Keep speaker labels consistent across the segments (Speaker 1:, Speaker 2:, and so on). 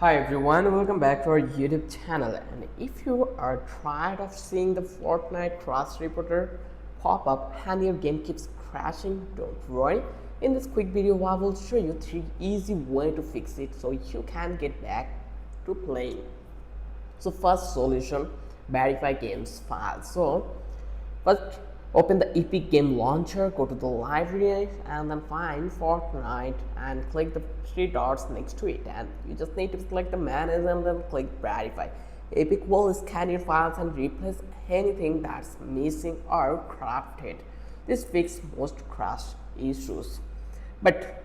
Speaker 1: Hi everyone, welcome back to our YouTube channel. And if you are tired of seeing the Fortnite crash reporter pop up and your game keeps crashing, don't worry. In this quick video, I will show you 3 easy ways to fix it so you can get back to playing. So first solution, verify games files. So first, open the Epic Game Launcher, go to the library, and then find Fortnite and click the three dots next to it. And you just need to select the manage and then click verify. Epic will scan your files and replace anything that's missing or corrupted. This fixes most crash issues. But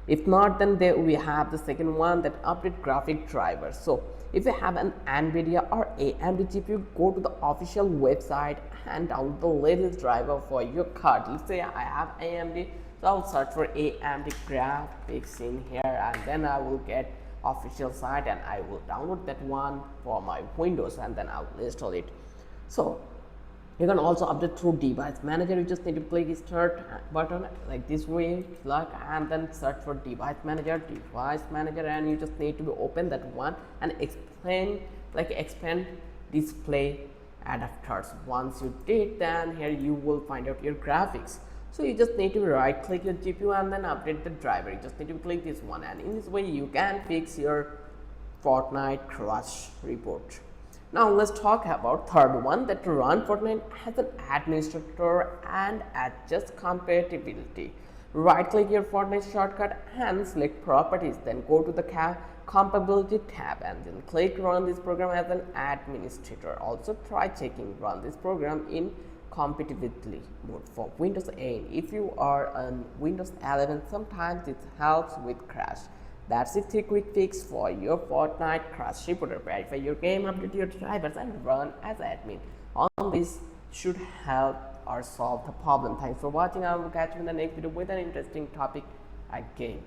Speaker 1: if not, then we have the second one, that update graphic drivers. So if you have an NVIDIA or AMD GPU, go to the official website and download the latest driver for your card. Let's say I have AMD, so I'll search for AMD graphics in here, and then I will get official site and I will download that one for my Windows, and then I'll install it. So you can also update through device manager. You just need to click start button like this way, like, and then search for device manager, and you just need to open that one and expand display adapters. Once you did, then here you will find out your graphics. So you just need to right click your GPU and then update the driver. You just need to click this one, and in this way you can fix your Fortnite crash report. Now let's talk about third one, that run Fortnite as an administrator and adjust compatibility. Right click your Fortnite shortcut and select properties, then go to the compatibility tab and then click run this program as an administrator. Also try checking run this program in compatibility mode for Windows 8. If you are on Windows 11, sometimes it helps with crash. That's it, a quick fix for your Fortnite crash reporter. Verify your game, update your drivers, and run as admin. All this should help or solve the problem. Thanks for watching. I will catch you in the next video with an interesting topic again.